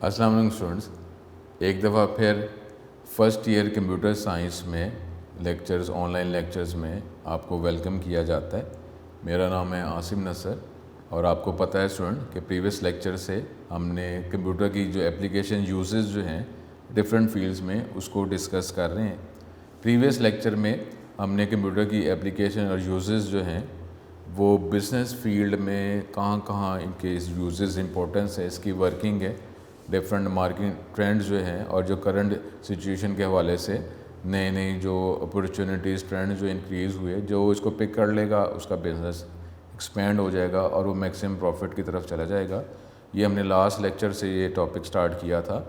السلام علیکم اسٹوڈنٹس، ایک دفعہ پھر فرسٹ ایئر کمپیوٹر سائنس میں لیکچرز آن لائن لیکچرز میں آپ کو ویلکم کیا جاتا ہے۔ میرا نام ہے عاصم نصر، اور آپ کو پتہ ہے اسٹوڈنٹ کہ پریویس لیکچر سے ہم نے کمپیوٹر کی جو اپلیکیشن یوزز جو ہیں ڈفرینٹ فیلڈز میں اس کو ڈسکس کر رہے ہیں۔ پریویس لیکچر میں ہم نے کمپیوٹر کی اپلیکیشن اور یوزز جو ہیں وہ بزنس فیلڈ میں کہاں کہاں ان کے یوزز امپورٹنس ہے، اس کی ورکنگ ہے، ڈفرینٹ مارکیٹ ٹرینڈز جو ہیں اور جو کرنٹ سچویشن کے حوالے سے نئے نئی جو اپرچونیٹیز ٹرینڈ جو انکریز ہوئے، جو اس کو پک کر لے گا اس کا بزنس ایکسپینڈ ہو جائے گا اور وہ میکسیمم پروفٹ کی طرف چلا جائے گا۔ یہ ہم نے لاسٹ لیکچر سے یہ ٹاپک سٹارٹ کیا تھا۔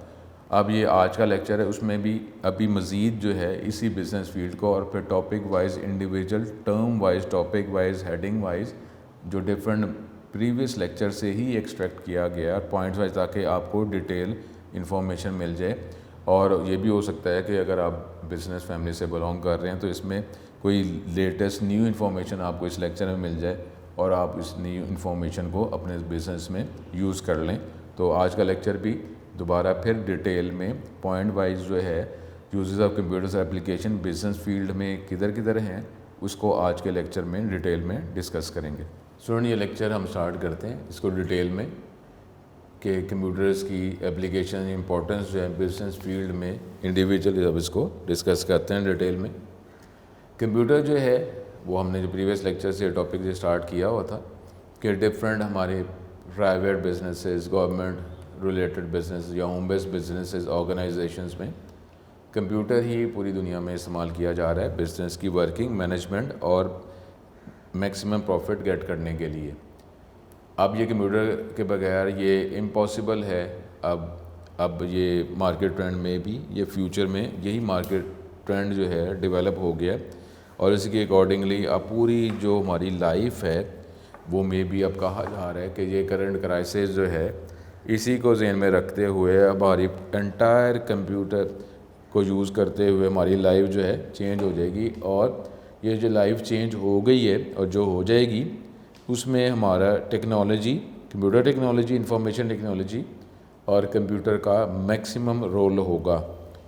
اب یہ آج کا لیکچر ہے، اس میں بھی ابھی مزید جو ہے اسی بزنس فیلڈ کو اور پھر topic wise individual term wise topic wise heading wise جو ڈفرینٹ پریویس لیکچر سے ہی ایکسٹریکٹ کیا گیا پوائنٹس وائز، تاکہ آپ کو ڈیٹیل انفارمیشن مل جائے۔ اور یہ بھی ہو سکتا ہے کہ اگر آپ بزنس فیملی سے بلانگ کر رہے ہیں تو اس میں کوئی لیٹسٹ نیو انفارمیشن آپ کو اس لیکچر میں مل جائے اور آپ اس نیو انفارمیشن کو اپنے بزنس میں یوز کر لیں۔ تو آج کا لیکچر بھی دوبارہ پھر ڈیٹیل میں پوائنٹ وائز جو ہے uses of computers application business field میں کدھر کدھر ہیں، اس کو آج کے لیکچر میں ڈیٹیل میں ڈسکس کریں گے۔ یہ لیکچر ہم سٹارٹ کرتے ہیں اس کو ڈیٹیل میں کہ کمپیوٹرز کی ایپلیکیشن امپورٹنس جو ہے بزنس فیلڈ میں انڈیویجول اب اس کو ڈسکس کرتے ہیں ڈیٹیل میں۔ کمپیوٹر جو ہے وہ ہم نے جو پریویس لیکچر سے ٹاپک سے سٹارٹ کیا ہوا تھا کہ ڈفرینٹ ہمارے private businesses, government related business یا ہوم بیسڈ بزنسز، آرگنائزیشنز میں کمپیوٹر ہی پوری دنیا میں استعمال کیا جا رہا ہے بزنس کی ورکنگ، مینجمنٹ اور میکسیمم پروفٹ گیٹ کرنے کے لیے۔ اب یہ کمپیوٹر کے بغیر یہ امپاسبل ہے۔ اب یہ مارکیٹ ٹرینڈ میں بھی یہ فیوچر میں یہی مارکیٹ ٹرینڈ جو ہے ڈیولپ ہو گیا، اور اس کے اکارڈنگلی اب پوری جو ہماری لائف ہے وہ میں بھی اب کہا جا رہا ہے کہ یہ کرنٹ کرائسس جو ہے اسی کو ذہن میں رکھتے ہوئے اب ہماری انٹائر کمپیوٹر کو یوز کرتے ہوئے ہماری لائف جو ہے چینج ہو جائے گی، اور یہ جو لائف چینج ہو گئی ہے اور جو ہو جائے گی اس میں ہمارا technology, computer technology, information technology اور کمپیوٹر کا میکسیمم رول ہوگا۔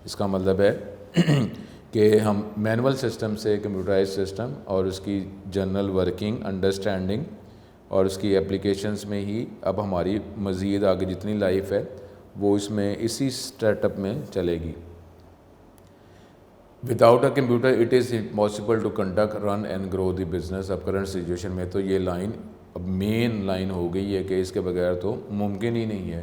اس کا مطلب ہے کہ ہم مینول سسٹم سے کمپیوٹرائز سسٹم اور اس کی جنرل ورکنگ، انڈرسٹینڈنگ اور اس کی اپلیکیشنز میں ہی اب ہماری مزید آگے جتنی لائف ہے وہ اس میں اسی اسٹارٹ اپ میں چلے گی۔ Without a computer it is impossible to conduct, run and grow the business. اب کرنٹ سچویشن میں تو یہ لائن اب مین لائن ہو گئی ہے کہ اس کے بغیر تو ممکن ہی نہیں ہے۔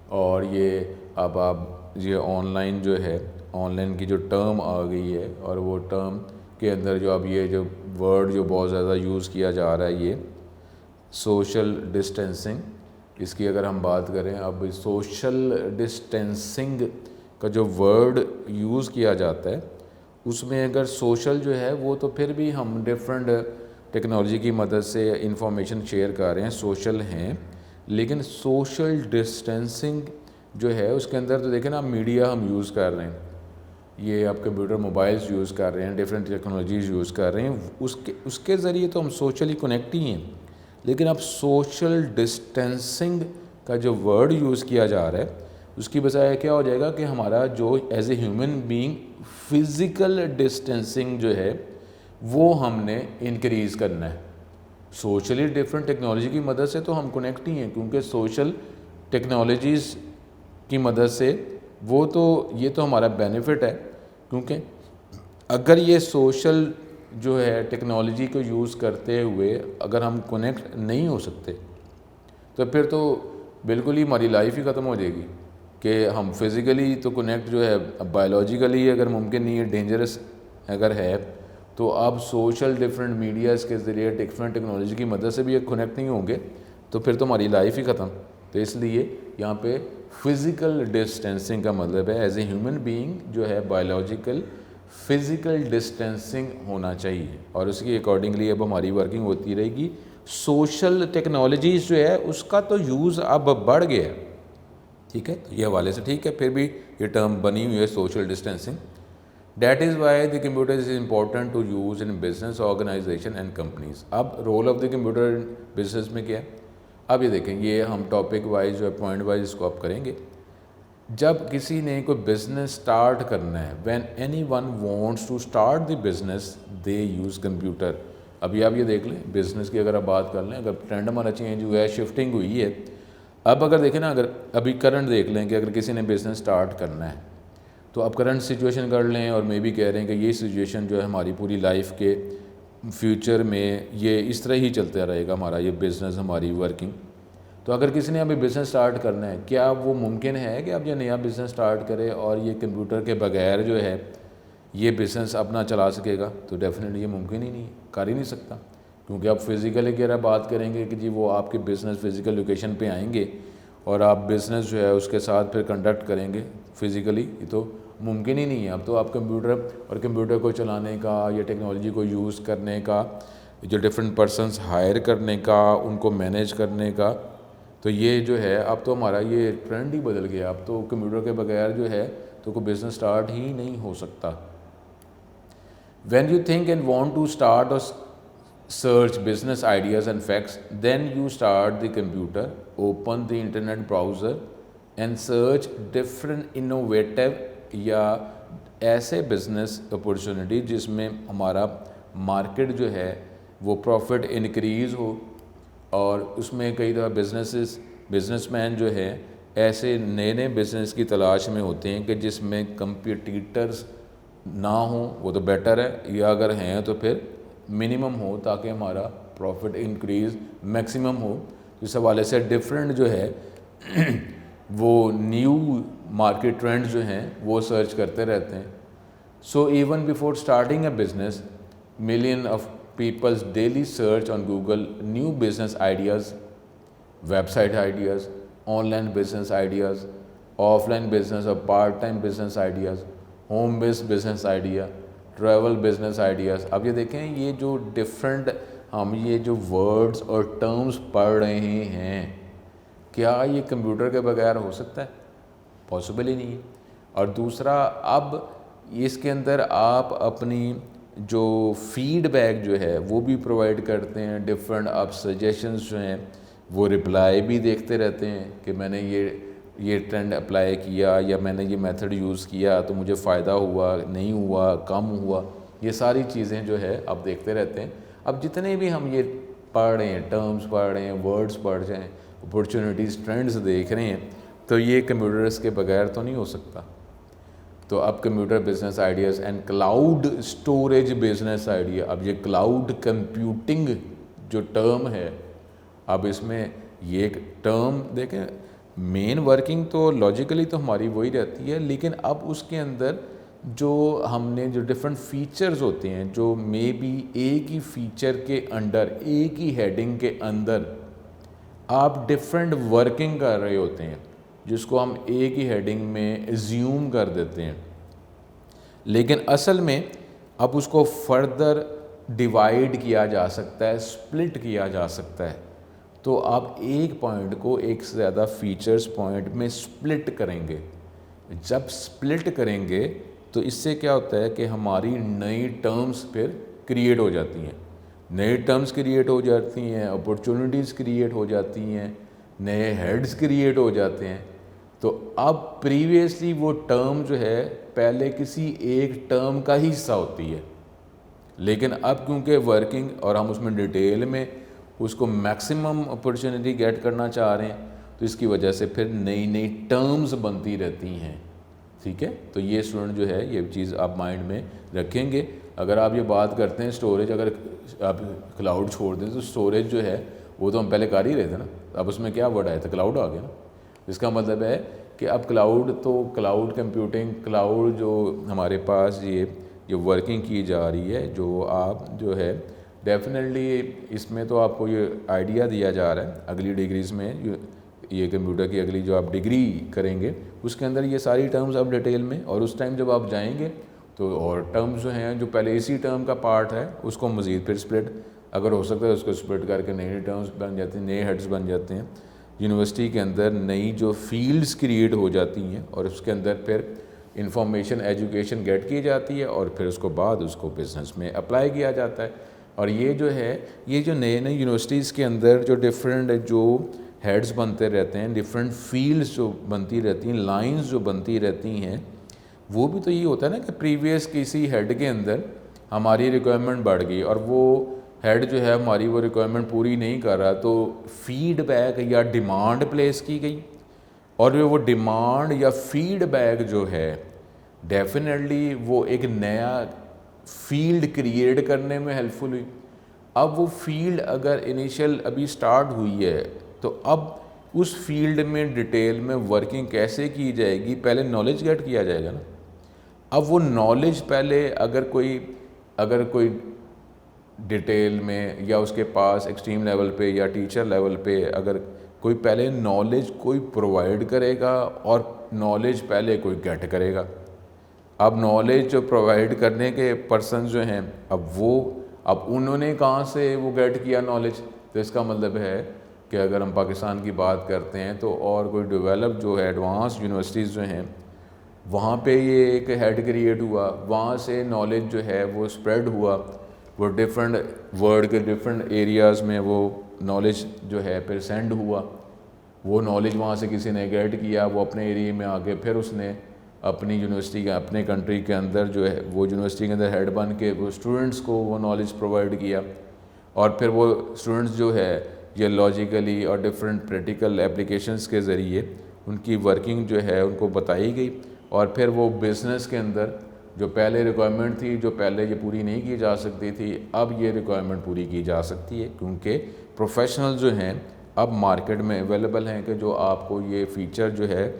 اور یہ اب آپ یہ آن لائن جو ہے، آن لائن کی جو ٹرم آ گئی ہے، اور وہ ٹرم کے اندر جو اب یہ جو ورڈ جو بہت زیادہ یوز کیا جا رہا ہے یہ سوشل ڈسٹینسنگ، اس کی اگر ہم بات کریں اب سوشل ڈسٹینسنگ کا جو ورڈ یوز کیا جاتا ہے اس میں اگر سوشل جو ہے وہ تو پھر بھی ہم ڈفرینٹ ٹیکنالوجی کی مدد سے انفارمیشن شیئر کر رہے ہیں، سوشل ہیں، لیکن سوشل ڈسٹینسنگ جو ہے اس کے اندر تو دیکھیں نا میڈیا ہم یوز کر رہے ہیں، یہ آپ کمپیوٹر موبائلز یوز کر رہے ہیں، ڈفرینٹ ٹیکنالوجیز یوز کر رہے ہیں، اس کے ذریعے تو ہم سوشلی کنیکٹ ہی ہیں۔ لیکن اب سوشل ڈسٹینسنگ کا جو ورڈ یوز کیا جا رہا ہے اس کی بجائے کیا ہو جائے گا کہ ہمارا جو as a human being physical distancing جو ہے وہ ہم نے انکریز کرنا ہے۔ سوشلی ڈفرینٹ ٹیکنالوجی کی مدد سے تو ہم کنیکٹ ہی ہیں، کیونکہ سوشل ٹیکنالوجیز کی مدد سے وہ تو یہ تو ہمارا بینیفٹ ہے، کیونکہ اگر یہ سوشل جو ہے ٹیکنالوجی کو یوز کرتے ہوئے اگر ہم کنیکٹ نہیں ہو سکتے تو پھر تو بالکل ہی ہماری لائف ہی ختم ہو جائے گی کہ ہم فزیکلی تو کنیکٹ جو ہے بایولوجیکلی اگر ممکن نہیں ہے، ڈینجرس اگر ہے، تو اب سوشل ڈفرینٹ میڈیاز کے ذریعے ڈفرینٹ ٹیکنالوجی کی مدد سے بھی کنیکٹ نہیں ہوں گے تو پھر تو ہماری لائف ہی ختم۔ تو اس لیے یہاں پہ فزیکل ڈسٹینسنگ کا مطلب ہے ایز اے ہیومن بینگ جو ہے بایولوجیکل فزیکل ڈسٹینسنگ ہونا چاہیے، اور اس کی اکارڈنگلی اب ہماری ورکنگ ہوتی رہے گی۔ سوشل ٹیکنالوجیز جو ہے اس کا تو یوز اب بڑھ گیا ہے، ٹھیک ہے، تو یہ حوالے سے ٹھیک ہے، پھر بھی یہ ٹرم بنی ہوئی ہے social distancing. That is why the computer is important to use in business organization and companies. اب role of the computer business میں کیا ہے؟ اب یہ دیکھیں، یہ ہم ٹاپک وائز جو ہے پوائنٹ وائز اس کو آپ کریں گے جب کسی نے کوئی بزنس سٹارٹ کرنا ہے، when anyone wants to start the business they use computer. ابھی آپ یہ دیکھ لیں بزنس کی اگر آپ بات کر لیں، اگر ٹرینڈ ہمارا چینج ہوا ہے، شفٹنگ ہوئی ہے. اب اگر دیکھیں نا، اگر ابھی کرنٹ دیکھ لیں کہ اگر کسی نے بزنس سٹارٹ کرنا ہے تو اب کرنٹ سچویشن کر لیں، اور میں بھی کہہ رہے ہیں کہ یہ سچویشن جو ہے ہماری پوری لائف کے فیوچر میں یہ اس طرح ہی چلتا رہے گا ہمارا یہ بزنس، ہماری ورکنگ. تو اگر کسی نے ابھی بزنس سٹارٹ کرنا ہے، کیا وہ ممکن ہے کہ اب یہ نیا بزنس سٹارٹ کرے اور یہ کمپیوٹر کے بغیر جو ہے یہ بزنس اپنا چلا سکے گا؟ تو ڈیفینیٹلی یہ ممکن ہی نہیں، کر ہی نہیں سکتا. کیونکہ آپ فزیکلی اگر بات کریں گے کہ جی وہ آپ کے بزنس فزیکل لوکیشن پہ آئیں گے اور آپ بزنس جو ہے اس کے ساتھ پھر کنڈکٹ کریں گے فزیکلی، یہ تو ممکن ہی نہیں ہے. اب تو آپ کمپیوٹر اور کمپیوٹر کو چلانے کا یا ٹیکنالوجی کو یوز کرنے کا، جو ڈفرینٹ پرسنس ہائر کرنے کا، ان کو مینیج کرنے کا، تو یہ جو ہے اب تو ہمارا یہ ٹرینڈ ہی بدل گیا. اب تو کمپیوٹر کے بغیر جو ہے تو کوئی بزنس سٹارٹ ہی نہیں ہو سکتا. When you think and want to start اور search business ideas and facts, then you start the computer, open the internet browser and search different innovative یا ایسے بزنس اپورچونیٹی جس میں ہمارا مارکیٹ جو ہے وہ پروفٹ انکریز ہو. اور اس میں کئی دفعہ بزنس مین جو ہے ایسے نئے نئے بزنس کی تلاش میں ہوتے ہیں کہ جس میں کمپیٹیٹرز نہ ہوں، وہ تو بیٹر ہے، یا اگر ہیں تو پھر منیمم ہو تاکہ ہمارا پروفٹ انکریز میکسیمم ہو. اس حوالے سے ڈفرینٹ جو ہے وہ نیو مارکیٹ ٹرینڈ جو ہیں وہ سرچ کرتے رہتے ہیں. So even before starting a business, million of peoples daily search on Google new business ideas, website ideas, online business ideas, offline business اور part time business ideas, home based business idea, travel business ideas. اب یہ دیکھیں یہ جو different ہم یہ جو words اور ٹرمز پڑھ رہے ہیں، کیا یہ کمپیوٹر کے بغیر ہو سکتا ہے؟ پاسبل ہی نہیں ہے. اور دوسرا، اب اس کے اندر آپ اپنی جو فیڈ بیک جو ہے وہ بھی پرووائڈ کرتے ہیں. ڈفرینٹ آپ سجیشنز جو ہیں وہ رپلائی بھی دیکھتے رہتے ہیں کہ میں نے یہ ٹرینڈ اپلائی کیا یا میں نے یہ میتھڈ یوز کیا تو مجھے فائدہ ہوا، نہیں ہوا، کم ہوا. یہ ساری چیزیں جو ہے آپ دیکھتے رہتے ہیں. اب جتنے بھی ہم یہ پڑھ رہے ہیں، ٹرمز پڑھ رہے ہیں، ورڈز پڑھ رہے ہیں، اپورچونیٹیز، ٹرینڈز دیکھ رہے ہیں، تو یہ کمپیوٹرز کے بغیر تو نہیں ہو سکتا. تو اب computer business ideas and cloud storage business idea. اب یہ کلاؤڈ کمپیوٹنگ جو ٹرم ہے، اب اس میں یہ ایک ٹرم دیکھیں، مین ورکنگ تو لاجیکلی تو ہماری وہی رہتی ہے، لیکن اب اس کے اندر جو ہم نے جو ڈفرینٹ فیچرز ہوتے ہیں، جو مے بی ایک ہی فیچر کے انڈر، ایک ہی ہیڈنگ کے اندر آپ ڈفرینٹ ورکنگ کر رہے ہوتے ہیں، جس کو ہم ایک ہی ہیڈنگ میں ایزیوم کر دیتے ہیں، لیکن اصل میں اب اس کو فردر ڈیوائیڈ کیا جا سکتا ہے، سپلٹ کیا جا سکتا ہے. تو آپ ایک پوائنٹ کو ایک سے زیادہ فیچرز پوائنٹ میں سپلٹ کریں گے. جب سپلٹ کریں گے تو اس سے کیا ہوتا ہے کہ ہماری نئی ٹرمز پھر کریٹ ہو جاتی ہیں، نئے ٹرمز کریٹ ہو جاتی ہیں، اپورچونیٹیز کریٹ ہو جاتی ہیں، نئے ہیڈز کریٹ ہو جاتے ہیں. تو اب پریویسلی وہ ٹرم جو ہے پہلے کسی ایک ٹرم کا ہی حصہ ہوتی ہے، لیکن اب کیونکہ ورکنگ اور ہم اس میں ڈیٹیل میں اس کو میکسیمم اپورچونیٹی گیٹ کرنا چاہ رہے ہیں، تو اس کی وجہ سے پھر نئی نئی ٹرمز بنتی رہتی ہیں. ٹھیک ہے، تو یہ اسٹوڈنٹ جو ہے یہ چیز آپ مائنڈ میں رکھیں گے. اگر آپ یہ بات کرتے ہیں اسٹوریج، اگر آپ کلاؤڈ چھوڑ دیں تو اسٹوریج جو ہے وہ تو ہم پہلے کر ہی رہے تھے نا. اب اس میں کیا ورڈ آیا تھا؟ کلاؤڈ آ گیا نا. اس کا مطلب ہے کہ اب کلاؤڈ تو کلاؤڈ کمپیوٹنگ، کلاؤڈ جو ہمارے پاس یہ ورکنگ کی جا رہی ہے، جو آپ جو ہے ڈیفینیٹلی اس میں تو آپ کو یہ آئیڈیا دیا جا رہا ہے اگلی ڈگریز میں، یہ کمپیوٹر کی اگلی جو آپ ڈگری کریں گے اس کے اندر یہ ساری ٹرمز اب ڈیٹیل میں، اور اس ٹائم جب آپ جائیں گے تو اور ٹرمز جو ہیں جو پہلے اسی ٹرم کا پارٹ ہے اس کو مزید پھر سپلٹ اگر ہو سکتا ہے اس کو سپلٹ کر کے نئے ٹرمز بن جاتے ہیں، نئے ہیڈز بن جاتے ہیں. یونیورسٹی کے اندر نئی جو فیلڈز کریٹ ہو جاتی ہیں اور اس کے اندر پھر انفارمیشن ایجوکیشن گیٹ کی جاتی ہے اور پھر اس کو بعد اس کو بزنس میں اپلائی کیا جاتا ہے. اور یہ جو ہے یہ جو نئے نئے یونیورسٹیز کے اندر جو ڈفرینٹ جو ہیڈز بنتے رہتے ہیں, ڈفرینٹ فیلڈز جو بنتی رہتی ہیں, لائنز جو بنتی رہتی ہیں, وہ بھی تو یہ ہوتا ہے نا کہ پریویس کسی ہیڈ کے اندر ہماری ریکوائرمنٹ بڑھ گئی اور وہ ہیڈ جو ہے ہماری وہ ریکوائرمنٹ پوری نہیں کر رہا, تو فیڈ بیک یا ڈیمانڈ پلیس کی گئی, اور وہ ڈیمانڈ یا فیڈ بیک جو ہے ڈیفینیٹلی وہ ایک نیا فیلڈ کریٹ کرنے میں ہیلپ فل ہوئی. اب وہ فیلڈ اگر انیشیل ابھی سٹارٹ ہوئی ہے تو اب اس فیلڈ میں ڈیٹیل میں ورکنگ کیسے کی جائے گی, پہلے نالج گیٹ کیا جائے گا نا. اب وہ نالج پہلے اگر کوئی ڈیٹیل میں یا اس کے پاس ایکسٹریم لیول پہ یا ٹیچر لیول پہ اگر کوئی پہلے نالج کوئی پرووائڈ کرے گا اور نالج پہلے کوئی گیٹ کرے گا. اب نالج جو پرووائڈ کرنے کے پرسن جو ہیں اب انہوں نے کہاں سے وہ گیٹ کیا نالج, تو اس کا مطلب ہے کہ اگر ہم پاکستان کی بات کرتے ہیں تو اور کوئی ڈیولپ جو ہے ایڈوانس یونیورسٹیز جو ہیں وہاں پہ یہ ایک ہیڈ کریٹ ہوا, وہاں سے نالج جو ہے وہ اسپریڈ ہوا, وہ ڈفرینٹ ورلڈ کے ڈفرینٹ ایریاز میں وہ نالج جو ہے پھر سینڈ ہوا, وہ نالج وہاں سے کسی نے گیٹ کیا, وہ اپنے ایریے میں آ کے پھر اس نے اپنی یونیورسٹی کا اپنے کنٹری کے اندر جو ہے وہ یونیورسٹی کے اندر ہیڈ بن کے وہ اسٹوڈنٹس کو وہ نالج پرووائڈ کیا, اور پھر وہ اسٹوڈنٹس جو ہے یہ لاجیکلی اور ڈفرینٹ پریکٹیکل اپلیکیشنس کے ذریعے ان کی ورکنگ جو ہے ان کو بتائی گئی, اور پھر وہ بزنس کے اندر جو پہلے ریکوائرمنٹ تھی جو پہلے یہ پوری نہیں کی جا سکتی تھی اب یہ ریکوائرمنٹ پوری کی جا سکتی ہے, کیونکہ پروفیشنل جو ہیں اب مارکیٹ میں اویلیبل ہیں کہ جو آپ کو یہ فیچر جو ہے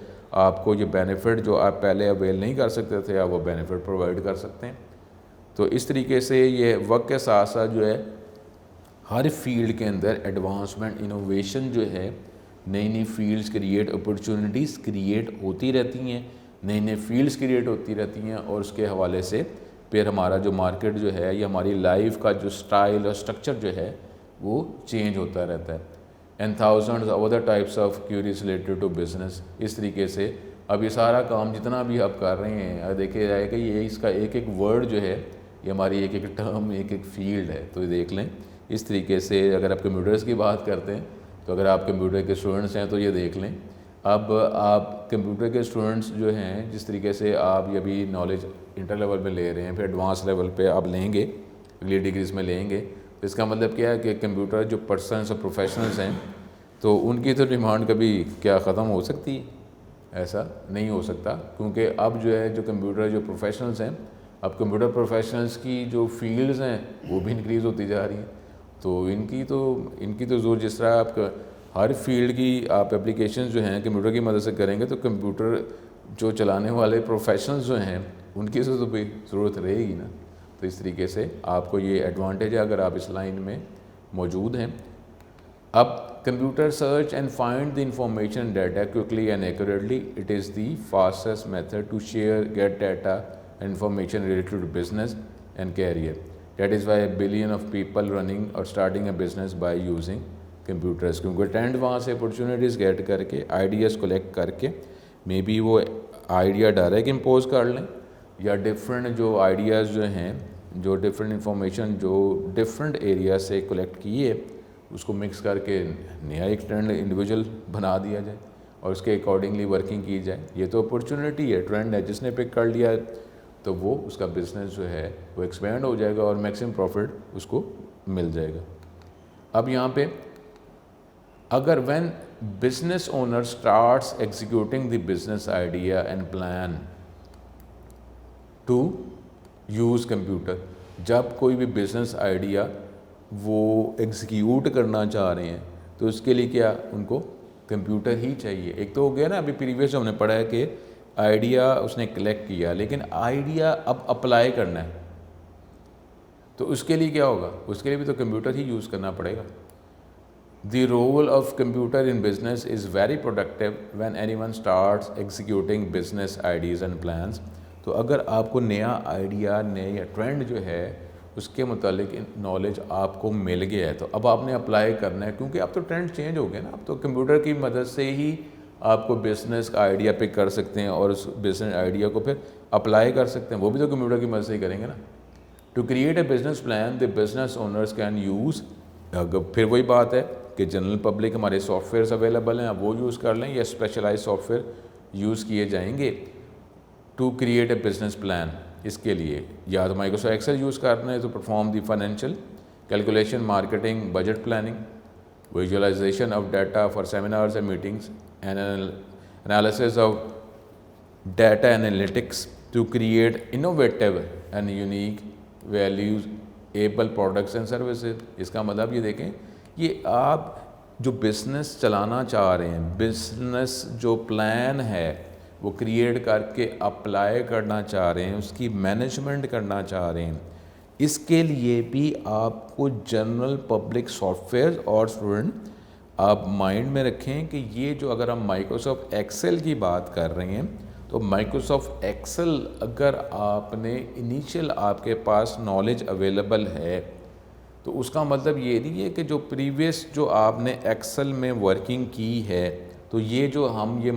آپ کو یہ بینیفٹ جو آپ پہلے اویل نہیں کر سکتے تھے آپ وہ بینیفٹ پرووائڈ کر سکتے ہیں. تو اس طریقے سے یہ وقت کے ساتھ ساتھ جو ہے ہر فیلڈ کے اندر ایڈوانسمنٹ انوویشن جو ہے نئی نئی فیلڈز کریٹ اپرچونٹیز کریٹ ہوتی رہتی ہیں, نئی نئی فیلڈز کریٹ ہوتی رہتی ہیں, اور اس کے حوالے سے پھر ہمارا جو مارکیٹ جو ہے یا ہماری لائف کا جو سٹائل اور سٹرکچر جو ہے وہ چینج ہوتا رہتا ہے. And thousands other types of queries related to business. اس طریقے سے اب یہ سارا کام جتنا بھی آپ کر رہے ہیں دیکھے جائے کہ یہ اس کا ایک ایک ورڈ جو ہے یہ ہماری ایک ایک ٹرم ایک ایک فیلڈ ہے, تو یہ دیکھ لیں. اس طریقے سے اگر آپ کمپیوٹرز کی بات کرتے ہیں تو اگر آپ کمپیوٹر کے اسٹوڈنٹس ہیں تو یہ دیکھ لیں اب آپ کمپیوٹر کے اسٹوڈنٹس جو ہیں جس طریقے سے آپ یہ بھی نالج انٹر لیول پہ لے رہے ہیں پھر ایڈوانس لیول پہ آپ لیں گے اگلی ڈگریز میں لیں گے, تو اس کا مطلب کیا ہے کہ کمپیوٹر جو پرسنس اور پروفیشنلز ہیں تو ان کی تو ڈیمانڈ کبھی کیا ختم ہو سکتی ہے, ایسا نہیں ہو سکتا, کیونکہ اب جو ہے جو کمپیوٹر جو پروفیشنلز ہیں اب کمپیوٹر پروفیشنلز کی جو فیلڈز ہیں وہ بھی انکریز ہوتی جا رہی ہیں, تو ان کی تو زور جس طرح آپ ہر فیلڈ کی آپ اپلیکیشنز جو ہیں کمپیوٹر کی مدد سے کریں گے تو کمپیوٹر جو چلانے والے پروفیشنلز جو ہیں ان کی تو بھی ضرورت رہے گی نا. تو اس طریقے سے آپ کو یہ ایڈوانٹیج ہے اگر آپ اس لائن میں موجود ہیں. اب computer search and find the information data quickly and accurately, it is the fastest method to share get data and information related to business and career. That is why billion of people running اور starting a business by using computers, کیونکہ trend وہاں سے opportunities get کر کے ideas collect کر کے may be وہ idea direct impose کر لیں یا ڈفرینٹ جو آئیڈیاز جو ہیں جو ڈفرینٹ انفارمیشن جو ڈفرینٹ ایریا سے کلیکٹ کیے اس کو مکس کر کے نیا ایک ٹرینڈ انڈیویجول بنا دیا جائے اور اس کے اکارڈنگلی ورکنگ کی جائے. یہ تو اپرچونیٹی ہے, ٹرینڈ ہے, جس نے پک کر لیا تو وہ اس کا بزنس جو ہے وہ ایکسپینڈ ہو جائے گا اور میکسیمم پروفٹ اس کو مل جائے گا. اب یہاں پہ اگر when business owner starts executing the business idea and plan to use computer, جب کوئی بھی بزنس آئیڈیا وہ ایگزیکیوٹ کرنا چاہ رہے ہیں تو اس کے لیے کیا ان کو کمپیوٹر ہی چاہیے. ایک تو ہو گیا نا ابھی پریویس ہم نے پڑھا ہے کہ آئیڈیا اس نے کلیکٹ کیا لیکن آئیڈیا اب اپلائی کرنا ہے تو اس کے لیے کیا ہوگا, اس کے لیے بھی تو کمپیوٹر ہی یوز کرنا پڑے گا. The role of computer in business is very productive when anyone starts executing business ideas and plans. تو اگر آپ کو نیا آئیڈیا نیا ٹرینڈ جو ہے اس کے متعلق نالج آپ کو مل گیا ہے تو اب آپ نے اپلائی کرنا ہے, کیونکہ اب تو ٹرینڈ چینج ہو گیا نا, اب تو کمپیوٹر کی مدد سے ہی آپ کو بزنس کا آئیڈیا پک کر سکتے ہیں اور اس بزنس آئیڈیا کو پھر اپلائی کر سکتے ہیں, وہ بھی تو کمپیوٹر کی مدد سے ہی کریں گے نا. To create a business plan the business owners can use, پھر وہی بات ہے کہ جنرل پبلک ہمارے سافٹ ویئرس اویلیبل ہیں، آپ وہ یوز کر لیں، یا اسپیشلائز سافٹ ویئر یوز کیے جائیں گے to create a business plan. اس کے لیے یا تو مائکروسافٹ ایکسل یوز کرنا ہے تو perform the financial calculation, marketing, budget planning, visualization of data for seminars and meetings, and analysis of data analytics to create innovative and unique valuable products and services. اس کا مطلب یہ دیکھیں، یہ آپ جو بزنس چلانا چاہ رہے ہیں، بزنس جو پلان ہے وہ کریٹ کر کے اپلائی کرنا چاہ رہے ہیں، اس کی مینجمنٹ کرنا چاہ رہے ہیں، اس کے لیے بھی آپ کو جنرل پبلک سافٹ ویئر. اور اسٹوڈنٹ آپ مائنڈ میں رکھیں کہ یہ جو اگر ہم مائکروسافٹ ایکسل کی بات کر رہے ہیں تو مائکروسافٹ ایکسل اگر آپ نے انیشیل آپ کے پاس نالج اویلیبل ہے تو اس کا مطلب یہ نہیں ہے کہ جو پریویس جو آپ نے ایکسل میں ورکنگ کی ہے تو یہ جو ہم یہ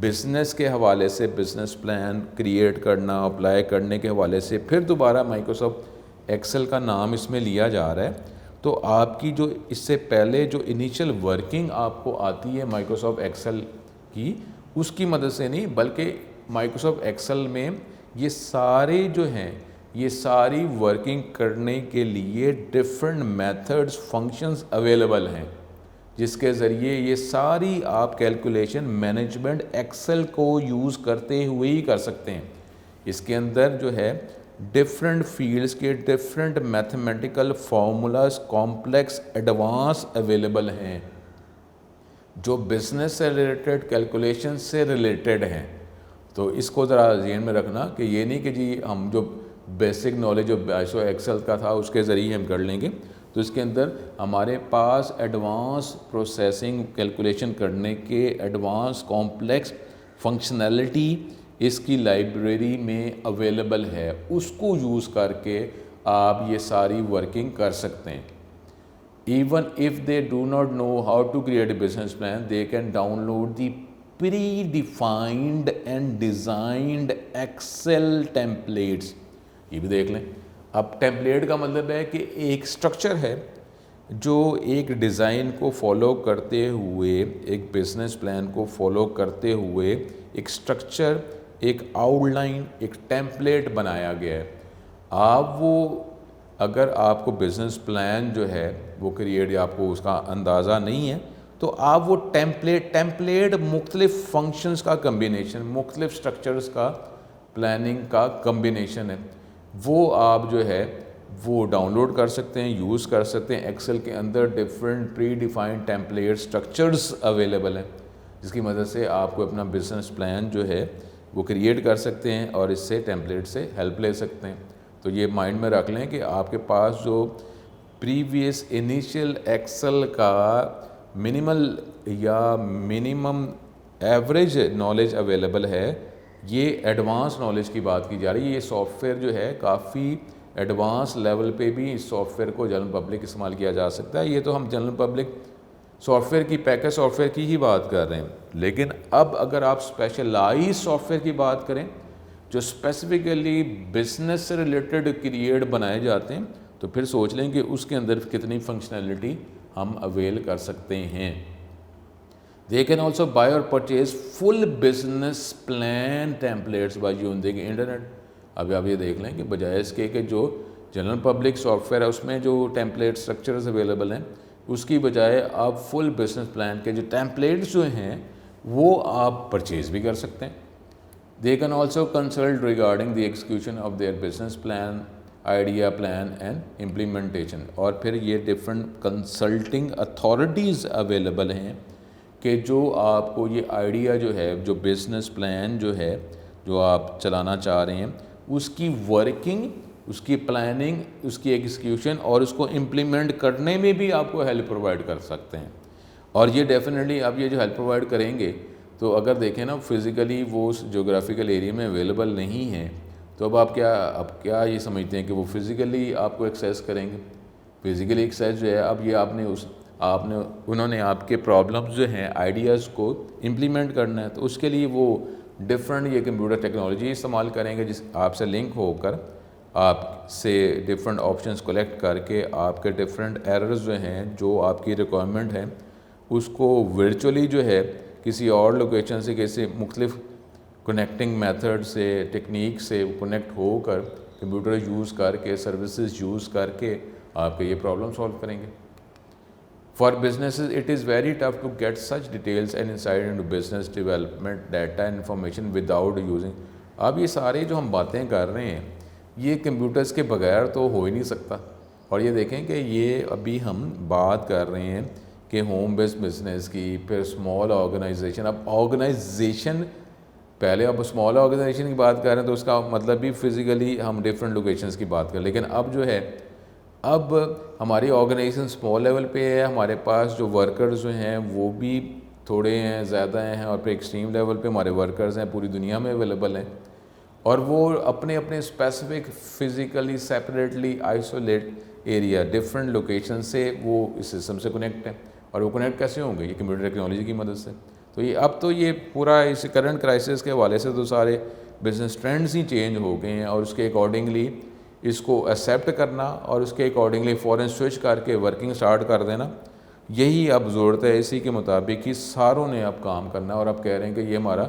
بزنس کے حوالے سے بزنس پلان کریٹ کرنا، اپلائی کرنے کے حوالے سے پھر دوبارہ مائکروسافٹ ایکسل کا نام اس میں لیا جا رہا ہے، تو آپ کی جو اس سے پہلے جو انیشیل ورکنگ آپ کو آتی ہے مائکروسافٹ ایکسل کی، اس کی مدد سے نہیں، بلکہ مائکروسافٹ ایکسل میں یہ سارے جو ہیں یہ ساری ورکنگ کرنے کے لیے ڈفرینٹ میتھڈز، فنکشنز اویلیبل ہیں، جس کے ذریعے یہ ساری آپ کیلکولیشن مینجمنٹ ایکسل کو یوز کرتے ہوئے ہی کر سکتے ہیں. اس کے اندر جو ہے ڈفرینٹ فیلڈز کے different mathematical formulas complex advance available ہیں جو بزنس سے ریلیٹڈ، کیلکولیشن سے ریلیٹڈ ہیں. تو اس کو ذرا ذہن میں رکھنا کہ یہ نہیں کہ جی ہم جو بیسک نالج جو آئیسو ایکسل کا تھا اس کے ذریعے ہم کر لیں گے. تو اس کے اندر ہمارے پاس ایڈوانس پروسیسنگ کیلکولیشن کرنے کے ایڈوانس کمپلیکس فنکشنالٹی اس کی لائبریری میں اویلیبل ہے، اس کو یوز کر کے آپ یہ ساری ورکنگ کر سکتے ہیں. Even if they do not know how to create a business plan, they can download the predefined and designed Excel templates. یہ بھی دیکھ لیں. اب ٹیمپلیٹ کا مطلب ہے کہ ایک سٹرکچر ہے جو ایک ڈیزائن کو فالو کرتے ہوئے، ایک بزنس پلان کو فالو کرتے ہوئے ایک سٹرکچر، ایک آؤٹ لائن، ایک ٹیمپلیٹ بنایا گیا ہے. آپ وہ اگر آپ کو بزنس پلان جو ہے وہ کریٹ، آپ کو اس کا اندازہ نہیں ہے تو آپ وہ ٹیمپلیٹ مختلف فنکشنز کا کمبینیشن، مختلف سٹرکچرز کا پلاننگ کا کمبینیشن ہے، وہ آپ جو ہے وہ ڈاؤن لوڈ کر سکتے ہیں، یوز کر سکتے ہیں. ایکسل کے اندر different predefined template structures available ہیں جس کی مدد سے آپ کو اپنا بزنس پلان جو ہے وہ کریٹ کر سکتے ہیں اور اس سے ٹیمپلیٹ سے ہیلپ لے سکتے ہیں. تو یہ مائنڈ میں رکھ لیں کہ آپ کے پاس جو پریویس انیشیل ایکسل کا منیمل یا منیمم ایوریج نالج اویلیبل ہے، یہ ایڈوانس نالج کی بات کی جا رہی ہے. یہ سافٹ ویئر جو ہے کافی ایڈوانس لیول پہ بھی اس سافٹ ویئر کو جنرل پبلک استعمال کیا جا سکتا ہے. یہ تو ہم جنرل پبلک سافٹ ویئر کی، پیکج سافٹ ویئر کی ہی بات کر رہے ہیں. لیکن اب اگر آپ اسپیشلائز سافٹ ویئر کی بات کریں جو اسپیسیفکلی بزنس سے ریلیٹڈ کریٹ بنائے جاتے ہیں تو پھر سوچ لیں کہ اس کے اندر کتنی فنکشنالٹی ہم اویل کر سکتے ہیں. They can also buy or purchase full business plan templates by using internet. اب آپ یہ دیکھ لیں کہ بجائے اس کے کہ جو جنرل پبلک سافٹ ویئر ہے اس میں جو ٹیمپلیٹ سٹرکچرز اویلیبل ہیں، اس کی بجائے آپ فل بزنس پلان کے جو ٹیمپلیٹس جو ہیں وہ آپ پرچیز بھی کر سکتے ہیں. They can also consult regarding the execution of their business plan, idea plan and implementation. اور پھر یہ ڈفرینٹ کنسلٹنگ اتھارٹیز اویلیبل ہیں کہ جو آپ کو یہ آئیڈیا جو ہے، جو بزنس پلان جو ہے جو آپ چلانا چاہ رہے ہیں، اس کی ورکنگ، اس کی پلاننگ، اس کی ایگزیکیوشن اور اس کو امپلیمنٹ کرنے میں بھی آپ کو ہیلپ پرووائڈ کر سکتے ہیں. اور یہ ڈیفینیٹلی آپ یہ جو ہیلپ پرووائڈ کریں گے تو اگر دیکھیں نا فزیکلی وہ اس جغرافیکل ایریا میں اویلیبل نہیں ہیں تو اب آپ کیا یہ سمجھتے ہیں کہ وہ فزیکلی آپ کو ایکسیس کریں گے؟ فزیکلی ایکسیس جو ہے اب یہ انہوں نے آپ کے پرابلمز جو ہیں، آئیڈیاز کو امپلیمنٹ کرنا ہے تو اس کے لیے وہ ڈفرینٹ یہ کمپیوٹر ٹیکنالوجی استعمال کریں گے جس آپ سے لنک ہو کر آپ سے ڈفرینٹ آپشنس کلیکٹ کر کے آپ کے ڈفرینٹ ایررز جو ہیں جو آپ کی ریکوائرمنٹ ہیں اس کو ورچولی جو ہے کسی اور لوکیشن سے کسی مختلف کنیکٹنگ میتھڈ سے ٹیکنیک سے کنیکٹ ہو کر کمپیوٹر یوز کر کے سروسز یوز کر کے آپ کے یہ پرابلم سالو کریں گے. For businesses, it is very tough to get such details and insight into business development, data and information without using. اب یہ سارے جو ہم باتیں کر رہے ہیں یہ کمپیوٹرز کے بغیر تو ہو ہی نہیں سکتا. اور یہ دیکھیں کہ یہ ابھی ہم بات کر رہے ہیں کہ ہوم بیسڈ بزنس کی, پھر اسمال آرگنائزیشن. اب آرگنائزیشن پہلے اب اسمال آرگنائزیشن کی بات کر رہے ہیں تو اس کا مطلب بھی فزیکلی ہم ڈفرینٹ لوکیشنز کی بات کریں, لیکن اب جو ہے اب ہماری آرگنائزیشن اسمال لیول پہ ہے, ہمارے پاس جو ورکرز جو ہیں وہ بھی تھوڑے ہیں زیادہ ہیں, اور پھر ایکسٹریم لیول پہ ہمارے ورکرز ہیں پوری دنیا میں اویلیبل ہیں, اور وہ اپنے اپنے specific physically separately isolate area different location سے وہ اس سسٹم سے کنیکٹ ہیں. اور وہ کنیکٹ کیسے ہوں گے؟ یہ کمپیوٹر ٹیکنالوجی کی مدد سے. تو یہ اب تو یہ پورا اس کرنٹ کرائسس کے حوالے سے تو سارے بزنس ٹرینڈز ہی چینج ہو گئے ہیں, اور اس کے اکارڈنگلی اس کو ایکسیپٹ کرنا اور اس کے اکارڈنگلی فوراً سوئچ کر کے ورکنگ سٹارٹ کر دینا, یہی اب ضرورت ہے. اسی کے مطابق ہی ساروں نے اب کام کرنا, اور اب کہہ رہے ہیں کہ یہ ہمارا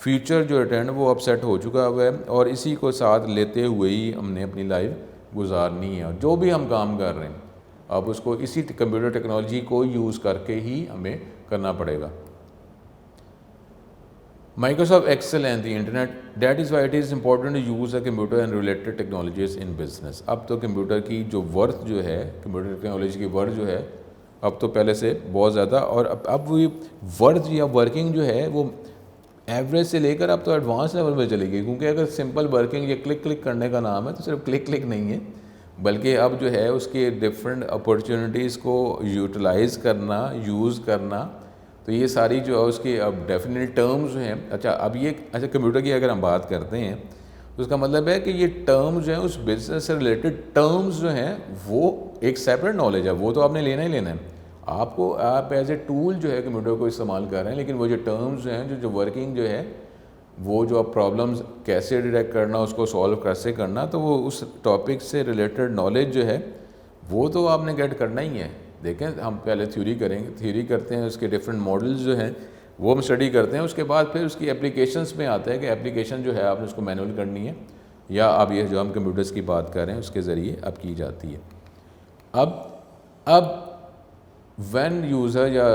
فیوچر جو ٹرینڈ وہ اب سیٹ ہو چکا ہوا ہے, اور اسی کو ساتھ لیتے ہوئے ہی ہم نے اپنی لائف گزارنی ہے. اور جو بھی ہم کام کر رہے ہیں اب اس کو اسی کمپیوٹر ٹیکنالوجی کو یوز کر کے ہی ہمیں کرنا پڑے گا. Microsoft Excel and the internet, that is why it is important to use a computer and related technologies in business. اب تو کمپیوٹر کی جو ورتھ جو ہے, کمپیوٹر ٹیکنالوجی کی ورتھ جو ہے اب تو پہلے سے بہت زیادہ, اور اب وہ ورتھ یا ورکنگ جو ہے وہ ایوریج سے لے کر اب تو ایڈوانس لیول پہ چلے گئی. کیونکہ اگر سمپل ورکنگ یا کلک کرنے کا نام ہے تو صرف کلک نہیں ہے, بلکہ اب جو ہے اس کے ڈفرینٹ اپرچونیٹیز کو یوٹیلائز کرنا, یوز کرنا, تو یہ ساری جو ہے اس کی اب ڈیفینیٹ ٹرمز ہیں. اب یہ کمپیوٹر کی اگر ہم بات کرتے ہیں تو اس کا مطلب ہے کہ یہ ٹرمز جو ہیں اس بزنس سے ریلیٹڈ ٹرمز جو ہیں وہ ایک سیپریٹ نالج ہے, وہ تو آپ نے لینا ہی لینا ہے. آپ ایز اے ٹول جو ہے کمپیوٹر کو استعمال کر رہے ہیں, لیکن وہ جو ٹرمز جو ہیں جو ورکنگ جو ہے وہ جو آپ پرابلمز کیسے ڈیٹیکٹ کرنا, اس کو سالو کیسے کرنا, تو وہ اس ٹاپک سے ریلیٹڈ نالج جو ہے وہ تو آپ نے گیٹ کرنا ہی ہے. دیکھیں ہم پہلے تھیوری کرتے ہیں, اس کے ڈفرینٹ ماڈلز جو ہیں وہ ہم اسٹڈی کرتے ہیں, اس کے بعد پھر اس کی اپلیکیشنس میں آتا ہے کہ اپلیکیشن جو ہے آپ نے اس کو مینول کرنی ہے, یا اب یہ جو ہم کمپیوٹرز کی بات کر رہے ہیں اس کے ذریعے اب کی جاتی ہے. اب وین یوزر یا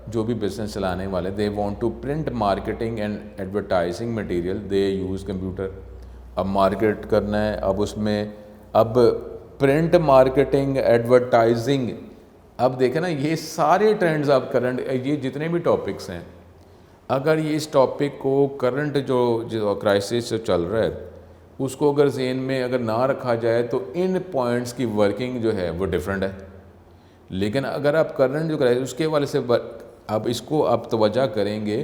جو بھی بزنس چلانے والے they want to print marketing and advertising material they use computer. اب مارکیٹ کرنا ہے, اب اس میں اب پرنٹ مارکیٹنگ, ایڈورٹائزنگ, اب دیکھیں نا یہ سارے ٹرینڈز اب کرنٹ یہ جتنے بھی ٹاپکس ہیں, اگر یہ اس ٹاپک کو کرنٹ جو کرائسس جو چل رہا ہے اس کو اگر ذہن میں اگر نہ رکھا جائے تو ان پوائنٹس کی ورکنگ جو ہے وہ ڈفرینٹ ہے. لیکن اگر آپ کرنٹ جو کرائسس اس کے حوالے سے اب اس کو آپ توجہ کریں گے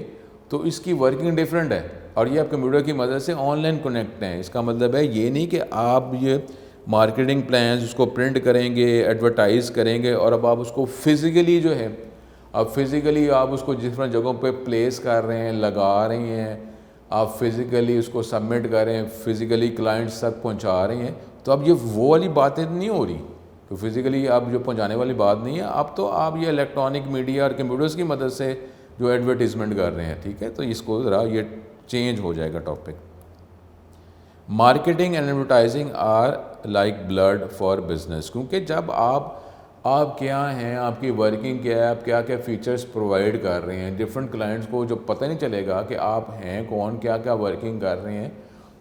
تو اس کی ورکنگ ڈفرینٹ ہے, اور یہ آپ کمپیوٹر کی مدد سے آن لائن کنیکٹ ہیں. اس کا مطلب ہے یہ نہیں کہ آپ یہ مارکیٹنگ پلانز اس کو پرنٹ کریں گے, ایڈورٹائز کریں گے, اور اب آپ اس کو فزیکلی جو ہے اب فزیکلی آپ اس کو ڈفرینٹ جگہوں پہ پلیس کر رہے ہیں, لگا رہے ہیں, آپ فزیکلی اس کو سبمٹ کر رہے ہیں, فزیکلی کلائنٹس تک پہنچا رہے ہیں. تو اب یہ وہ والی باتیں نہیں ہو رہی کہ فزیکلی آپ جو پہنچانے والی بات نہیں ہے, اب تو آپ یہ الیکٹرانک میڈیا اور کمپیوٹرز کی مدد سے جو ایڈورٹیزمنٹ کر رہے ہیں. ٹھیک ہے, تو اس کو ذرا یہ چینج ہو جائے گا topic. Marketing and advertising are like blood for business, کیونکہ جب آپ کیا ہیں, آپ کی ورکنگ کیا ہے, آپ کیا کیا فیچرز پرووائڈ کر رہے ہیں ڈفرینٹ کلائنٹس کو, جو پتہ نہیں چلے گا کہ آپ ہیں کون, کیا کیا ورکنگ کر رہے ہیں,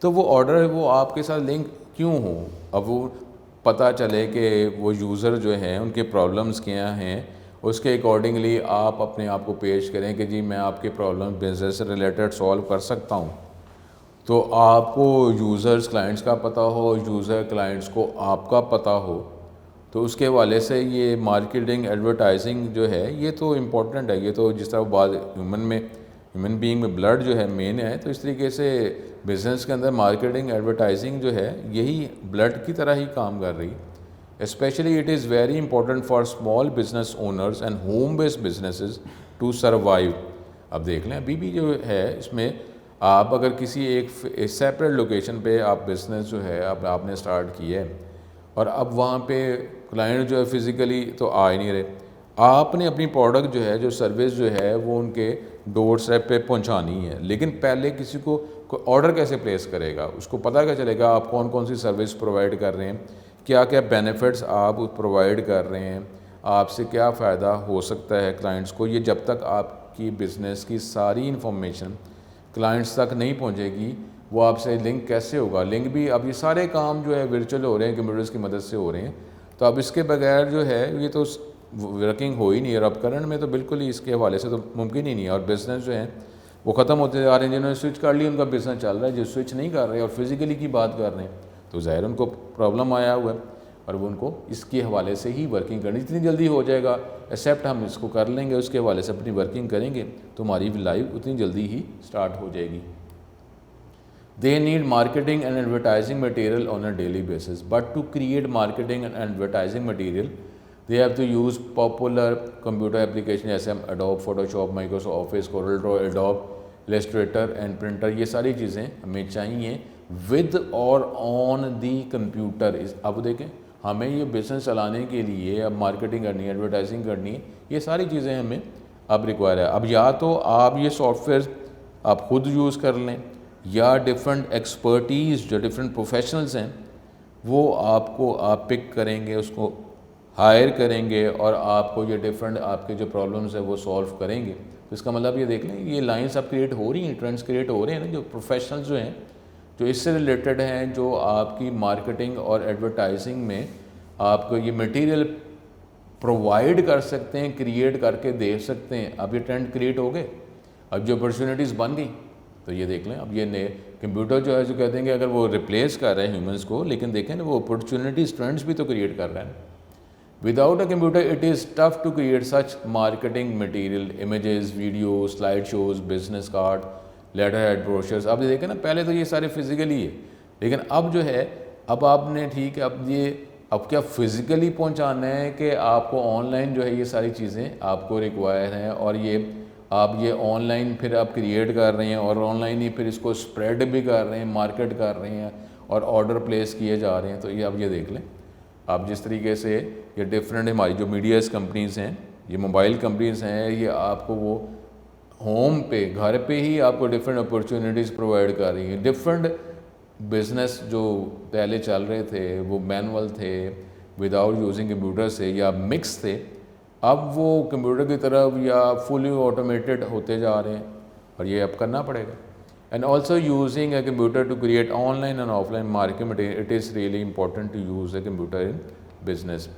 تو وہ آرڈر وہ آپ کے ساتھ لنک کیوں ہوں. اب وہ پتہ چلے کہ وہ یوزر جو ہیں ان کے پرابلمز کیا ہیں, اس کے اکارڈنگلی آپ اپنے آپ کو پیش کریں کہ جی میں آپ کے پرابلم بزنس سے ریلیٹڈ سالو کر سکتا ہوں. تو آپ کو یوزرز کلائنٹس کا پتہ ہو, یوزر کلائنٹس کو آپ کا پتہ ہو, تو اس کے حوالے سے یہ مارکیٹنگ ایڈورٹائزنگ جو ہے یہ تو امپورٹنٹ ہے. یہ تو جس طرح بعض ہیومن بینگ میں بلڈ جو ہے مین ہے, تو اس طریقے سے بزنس کے اندر مارکیٹنگ ایڈورٹائزنگ جو ہے یہی بلڈ کی طرح ہی کام کر رہی. Especially it is very important for small business owners and home based businesses to survive. اب دیکھ لیں ابھی بھی جو ہے اس میں آپ اگر کسی ایک سیپریٹ لوکیشن پہ آپ بزنس جو ہے اب آپ نے سٹارٹ کیا ہے اور اب وہاں پہ کلائنٹ جو ہے فزیکلی تو آ ہی نہیں رہے، آپ نے اپنی پروڈکٹ جو ہے جو سروس جو ہے وہ ان کے ڈور اسٹیپ پہ پہنچانی ہے، لیکن پہلے کسی کو آرڈر کیسے پلیس کرے گا، اس کو پتہ کیا چلے گا آپ کون کون سی سروس پرووائڈ کر رہے ہیں، کیا کیا بینیفٹس آپ پرووائڈ کر رہے ہیں، آپ سے کیا فائدہ ہو سکتا ہے کلائنٹس کو. یہ جب تک آپ کی بزنس کی ساری انفارمیشن کلائنٹس تک نہیں پہنچے گی وہ آپ سے لنک کیسے ہوگا. لنک بھی اب یہ سارے کام جو ہے ورچوئل ہو رہے ہیں، کمپیوٹرز کی مدد سے ہو رہے ہیں، تو اب اس کے بغیر جو ہے یہ تو ورکنگ ہو ہی نہیں ہے. اور اب کرنٹ میں تو بالکل ہی اس کے حوالے سے تو ممکن ہی نہیں ہے. اور بزنس جو ہے وہ ختم ہوتے جا رہے ہیں، جنہوں نے سوئچ کر لی ان کا بزنس چل رہا ہے، جو سوئچ نہیں کر رہے اور فزیکلی کی بات کر رہے ہیں تو ظاہر ان کو پرابلم آیا ہوا ہے، اور وہ ان کو اس کے حوالے سے ہی ورکنگ کرنی. جتنی جلدی ہو جائے گا ایکسیپٹ ہم اس کو کر لیں گے، اس کے حوالے سے اپنی ورکنگ کریں گے تو ہماری لائف اتنی جلدی ہی سٹارٹ ہو جائے گی. They need marketing and advertising material on a daily basis. But to create marketing and advertising material, they have to use popular computer applications جیسے ہم Adobe Photoshop, Microsoft Office, Corel Draw, Adobe Illustrator and Printer. یہ ساری چیزیں ہمیں چاہیے with or on the computer. اب دیکھیں ہمیں یہ بزنس چلانے کے لیے اب مارکیٹنگ کرنی ہے، ایڈورٹائزنگ کرنی ہے، یہ ساری چیزیں ہمیں اب ریکوائر ہے. اب یا تو آپ یہ سافٹ ویئر آپ خود یوز کر لیں، یا ڈفرینٹ ایکسپرٹیز جو ڈفرینٹ پروفیشنلز ہیں وہ آپ کو آپ پک کریں گے، اس کو ہائر کریں گے اور آپ کو یہ ڈفرینٹ آپ کے جو پرابلمز ہیں وہ سولو کریں گے. تو اس کا مطلب یہ دیکھ لیں یہ لائنس اب کریٹ ہو رہی ہیں، ٹرینڈس کریٹ ہو رہے ہیں نا، جو پروفیشنلز جو ہیں جو اس سے ریلیٹڈ ہیں، جو آپ کی مارکیٹنگ اور ایڈورٹائزنگ میں آپ کو یہ مٹیریل پرووائڈ کر سکتے ہیں، کریٹ کر کے دے سکتے ہیں. اب یہ ٹرینڈ کریٹ ہو گئے، اب جو اپرچونیٹیز بن گئی تو یہ دیکھ لیں. اب یہ نئے کمپیوٹر جو ہے جو کہتے ہیں کہ اگر وہ ریپلیس کر رہے ہیں ہیومنس کو، لیکن دیکھیں نا وہ اپرچونیٹیز ٹرینڈس بھی تو کریٹ کر رہے ہیں. Without a computer it is tough to create such marketing material, images, videos, slide shows, business card, letterhead, brochures. اب دیکھیں نا پہلے تو یہ سارے فزیکلی ہے، لیکن اب جو ہے اب آپ نے ٹھیک ہے اب کیا فزیکلی پہنچانا ہے کہ آپ کو آن لائن جو ہے یہ ساری چیزیں آپ کو ریکوائر ہیں، اور یہ آپ یہ آن لائن پھر آپ کریٹ کر رہے ہیں اور آن لائن ہی پھر اس کو اسپریڈ بھی کر رہے ہیں، مارکیٹ کر رہے ہیں اور آرڈر پلیس کیے جا رہے ہیں. تو یہ اب یہ دیکھ لیں آپ جس طریقے سے یہ ڈفرینٹ ہماری جو میڈیاز کمپنیز ہیں، یہ موبائل کمپنیز ہیں، یہ آپ کو وہ ہوم پہ گھر پہ ہی آپ کو ڈفرینٹ اپرچونیٹیز پرووائڈ کر رہی ہیں. ڈفرینٹ بزنس جو پہلے چل رہے تھے وہ مینول تھے، وداؤٹ یوزنگ کمپیوٹر سے یا مکس تھے، اب وہ کمپیوٹر کی طرف یا فلی آٹومیٹڈ ہوتے جا رہے ہیں اور یہ اب کرنا پڑے گا. And also using a computer to create online and offline market material, it is really important to use a computer in business.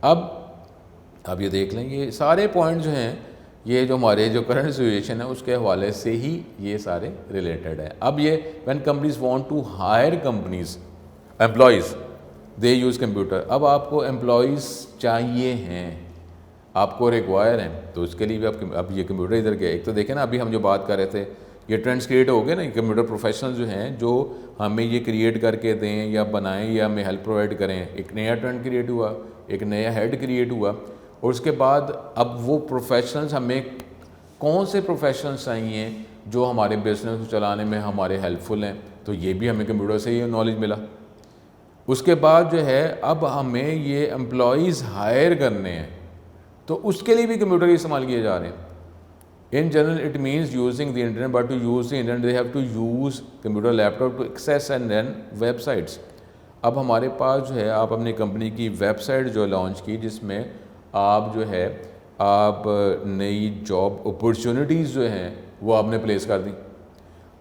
اب یہ دیکھ لیں یہ سارے پوائنٹ جو ہیں یہ جو ہمارے جو کرنٹ سچویشن ہے اس کے حوالے سے ہی یہ سارے ریلیٹڈ ہیں. اب یہ when companies want to hire employees they use computer. اب آپ کو امپلائیز چاہیے ہیں، آپ کو ریکوائر ہیں، تو اس کے لیے بھی اب یہ کمپیوٹر ادھر گیا. ایک تو دیکھیں نا ابھی ہم جو بات کر رہے تھے یہ ٹرینڈس کریٹ ہو گئے نا، کمپیوٹر پروفیشنل جو ہیں جو ہمیں یہ کریٹ کر کے دیں یا بنائیں یا ہمیں ہیلپ پرووائڈ کریں. ایک نیا ٹرینڈ کریٹ ہوا، ایک نیا ہیڈ کریٹ ہوا، اور اس کے بعد اب وہ پروفیشنلز ہمیں کون سے پروفیشنلز چاہیے جو ہمارے بزنس کو چلانے میں ہمارے ہیلپ فل ہیں. تو یہ بھی ہمیں کمپیوٹر سے ہی نالج ملا. اس کے بعد جو ہے اب ہمیں یہ امپلائیز ہائر کرنے ہیں تو اس کے لیے بھی کمپیوٹر استعمال کیے جا رہے ہیں. In general it means using the internet, but to use the internet they have to use computer laptop to access and then websites. اب ہمارے پاس جو ہے آپ اپنی کمپنی کی ویب سائٹ جو لانچ کی جس میں آپ جو ہے آپ نئی جاب اپرچونیٹیز جو ہیں وہ آپ نے پلیس کر دیں.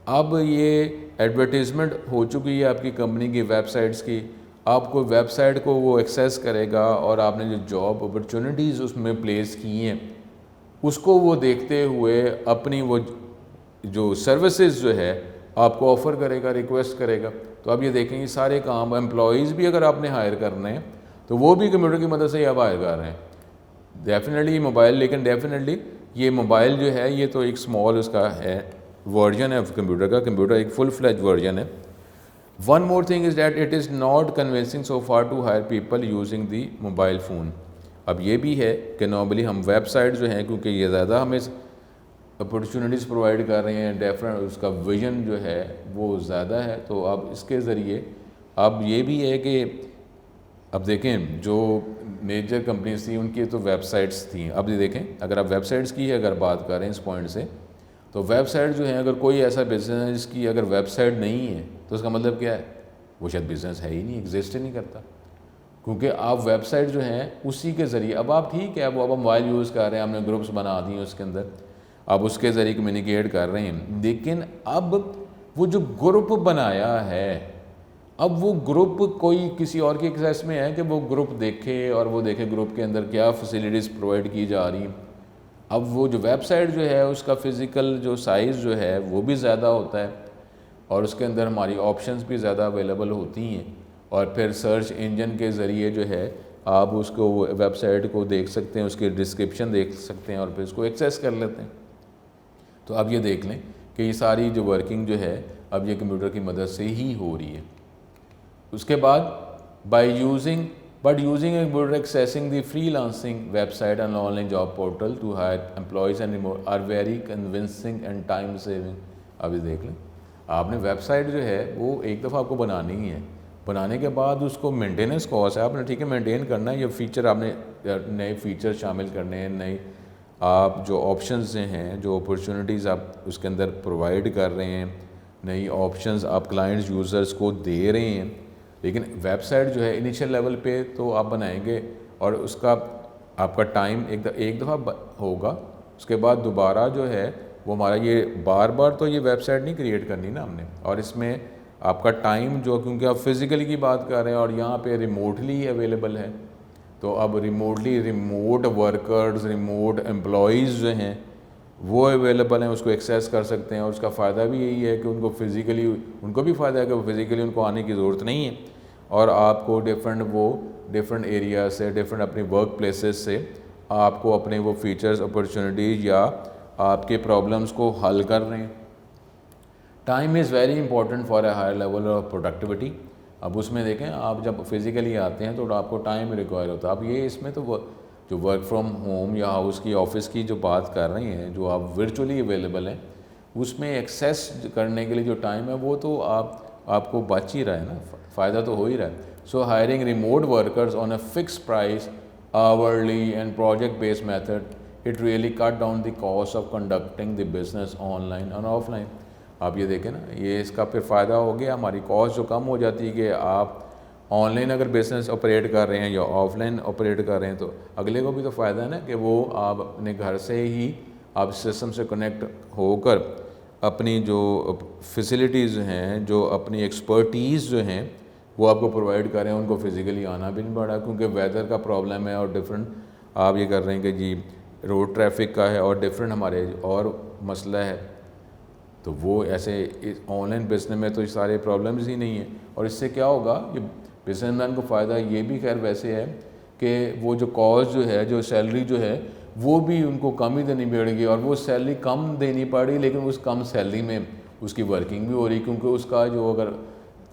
اب یہ ایڈورٹیزمنٹ ہو چکی ہے آپ کی کمپنی کی ویب سائٹس کی، آپ کو ویب سائٹ کو وہ ایکسیس کرے گا اور آپ نے جو جاب اپرچونیٹیز اس میں پلیس کی ہیں اس کو وہ دیکھتے ہوئے اپنی وہ جو سروسز جو ہے آپ کو آفر کرے گا، ریکویسٹ کرے گا. تو اب یہ دیکھیں یہ سارے کام امپلائیز بھی اگر آپ نے ہائر کرنے ہیں تو وہ بھی کمپیوٹر کی مدد سے ہی آپ ہائر کر رہے ہیں. ڈیفینیٹلی موبائل، لیکن ڈیفینیٹلی یہ موبائل جو ہے یہ تو ایک اسمال اس کا ہے ورژن ہے کمپیوٹر کا، کمپیوٹر ایک فل فلیج ورژن ہے. One more thing is that it is not convincing so far to hire people using the mobile phone. اب یہ بھی ہے کہ نارملی ہم ویب سائٹ جو ہیں کیونکہ یہ زیادہ ہمیں اپرچونیٹیز پرووائڈ کر رہے ہیں، ڈیفرنٹ اس کا ویژن جو ہے وہ زیادہ ہے. تو اب اس کے ذریعے اب یہ بھی ہے کہ اب دیکھیں جو میجر کمپنیز تھیں ان کی تو ویب سائٹس تھیں. اب یہ دیکھیں اگر آپ ویب سائٹس کی اگر بات کر رہے ہیں اس پوائنٹ سے، تو ویب سائٹ جو ہیں اگر کوئی ایسا بزنس ہے جس کی اگر ویب سائٹ نہیں ہے تو اس کا مطلب کیا ہے؟ وہ شاید بزنس ہے ہی نہیں، ایگزسٹ ہی نہیں کرتا. کیونکہ آپ ویب سائٹ جو ہیں اسی کے ذریعے اب آپ ٹھیک ہے اب موبائل یوز کر رہے ہیں، ہم نے گروپس بنا دیے اس کے اندر، آپ اس کے ذریعے کمیونیکیٹ کر رہے ہیں. لیکن اب وہ جو گروپ بنایا ہے، اب وہ گروپ کوئی کسی اور کی ایکسیس میں ہے کہ وہ گروپ دیکھے اور وہ دیکھے گروپ کے اندر کیا فیسیلیٹیز پرووائڈ کی جا رہی ہیں. اب وہ جو ویب سائٹ جو ہے اس کا فزیکل جو سائز جو ہے وہ بھی زیادہ ہوتا ہے اور اس کے اندر ہماری آپشنز بھی زیادہ اویلیبل ہوتی ہیں، اور پھر سرچ انجن کے ذریعے جو ہے آپ اس کو ویب سائٹ کو دیکھ سکتے ہیں، اس کی ڈسکرپشن دیکھ سکتے ہیں اور پھر اس کو ایکسیس کر لیتے ہیں. تو اب یہ دیکھ لیں کہ یہ ساری جو ورکنگ جو ہے اب یہ کمپیوٹر کی مدد سے ہی ہو رہی ہے. اس کے بعد using a computer accessing the freelancing website and online job portal to hire employees and remote are very convincing and time saving. اب یہ دیکھ لیں آپ نے ویب سائٹ جو ہے وہ ایک دفعہ آپ کو بنانی ہی ہے، بنانے کے بعد اس کو مینٹیننس کاسٹ ہے، آپ نے ٹھیک ہے مینٹین کرنا ہے، یہ فیچر آپ نے نئے فیچر شامل کرنے ہیں، نئے آپ جو آپشنز ہیں جو اپرچونیٹیز آپ اس کے اندر پرووائڈ کر رہے ہیں، نئی آپشنز آپ کلائنٹس یوزرز کو دے رہے ہیں. لیکن ویب سائٹ جو ہے انیشیل لیول پہ تو آپ بنائیں گے اور اس کا آپ کا ٹائم ایک دفعہ ہوگا، اس کے بعد دوبارہ جو ہے وہ ہمارا یہ بار بار تو یہ ویب سائٹ نہیں کریٹ کرنی نا ہم نے. اور اس میں آپ کا ٹائم جو کیونکہ آپ فزیکلی کی بات کر رہے ہیں اور یہاں پہ ریموٹلی اویلیبل ہے، تو اب ریموٹ ورکرز، ریموٹ امپلائیز جو ہیں وہ اویلیبل ہیں، اس کو ایکسیس کر سکتے ہیں. اور اس کا فائدہ بھی یہی ہے کہ ان کو فزیکلی ان کو بھی فائدہ ہے کہ وہ فزیکلی ان کو آنے کی ضرورت نہیں ہے، اور آپ کو ڈفرینٹ ایریا سے، ڈفرینٹ اپنی ورک پلیسز سے آپ کو اپنے وہ فیچرز اپرچونیٹیز یا آپ کے پرابلمس کو حل کر رہے ہیں. Time is very important for a higher level of productivity. اب اس میں دیکھیں آپ جب فزیکلی آتے ہیں تو آپ کو ٹائم ریکوائر ہوتا ہے. اب یہ اس میں تو جو ورک فرام ہوم یا ہاؤس کی آفس کی جو بات کر رہے ہیں جو آپ ورچولی اویلیبل ہیں، اس میں ایکسیس کرنے کے لیے جو ٹائم ہے وہ تو آپ کو بچ ہی رہا ہے نا، فائدہ تو ہو ہی رہا ہے. So hiring remote workers on a fix price hourly and project base method it really cut down the cost of conducting the business online اور آف لائن. آپ یہ دیکھیں نا، یہ اس کا پھر فائدہ ہو گیا، ہماری کاسٹ جو کم ہو جاتی ہے کہ آپ آن لائن اگر بزنس آپریٹ کر رہے ہیں یا آف لائن آپریٹ کر رہے ہیں تو اگلے کو بھی تو فائدہ ہے نا کہ وہ آپ اپنے گھر سے ہی آپ سسٹم سے کنیکٹ ہو کر اپنی جو فیسیلیٹیز ہیں، جو اپنی ایکسپرٹیز جو ہیں وہ آپ کو پرووائڈ کر رہے ہیں. ان کو فزیکلی آنا بھی نہیں پڑا کیونکہ ویدر کا پرابلم ہے اور ڈفرینٹ آپ یہ کر رہے ہیں کہ جی روڈ ٹریفک کا ہے اور ڈفرینٹ ہمارے اور مسئلہ ہے. تو وہ ایسے آن لائن بزنس میں تو یہ سارے پرابلمز ہی نہیں ہیں. اور اس سے کیا ہوگا، یہ بزنس مین کو فائدہ یہ بھی خیر ویسے ہے کہ وہ جو کاسٹ جو ہے، جو سیلری جو ہے وہ بھی ان کو کم ہی دینی پڑے گی، اور وہ سیلری کم دینی پڑی لیکن اس کم سیلری میں اس کی ورکنگ بھی ہو رہی، کیونکہ اس کا جو اگر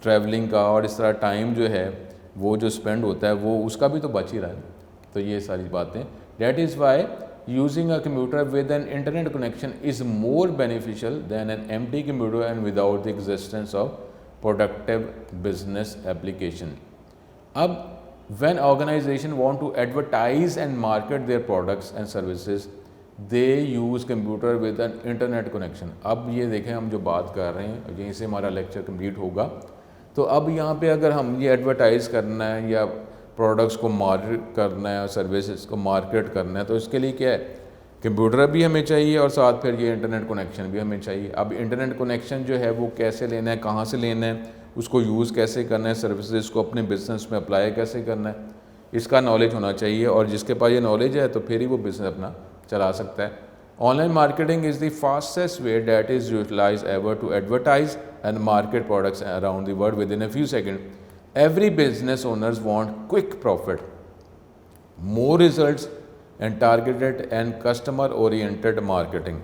ٹریولنگ کا اور اس طرح ٹائم جو ہے وہ جو اسپینڈ ہوتا ہے وہ اس کا بھی تو بچ ہی رہا ہے. تو یہ ساری باتیں that is Y using a computer with an internet connection is more beneficial than an empty computer and without the existence of productive business application. Ab when organization want to advertise and market their products and services, they use computer with an internet connection. اب یہ دیکھیں ہم جو بات کر رہے ہیں یہیں سے ہمارا لیکچر کمپلیٹ ہوگا. تو اب یہاں پہ اگر ہم یہ ایڈورٹائز کرنا ہے یا پروڈکٹس کو مارکیٹ کرنا ہے اور سروسز کو مارکیٹ کرنا ہے تو اس کے لیے کیا ہے، کمپیوٹر بھی ہمیں چاہیے اور ساتھ پھر یہ انٹرنیٹ کنیکشن بھی ہمیں چاہیے. اب انٹرنیٹ کنیکشن جو ہے وہ کیسے لینا ہے، کہاں سے لینا ہے، اس کو یوز کیسے کرنا ہے، سروسز کو اپنے بزنس میں اپلائی کیسے کرنا ہے، اس کا نالج ہونا چاہیے. اور جس کے پاس یہ نالج ہے تو پھر ہی وہ بزنس اپنا چلا سکتا ہے. Online marketing is the fastest way that is utilize ever to advertise and market products around the world within a few second. Every business owners want quick profit, more results and targeted and customer oriented marketing.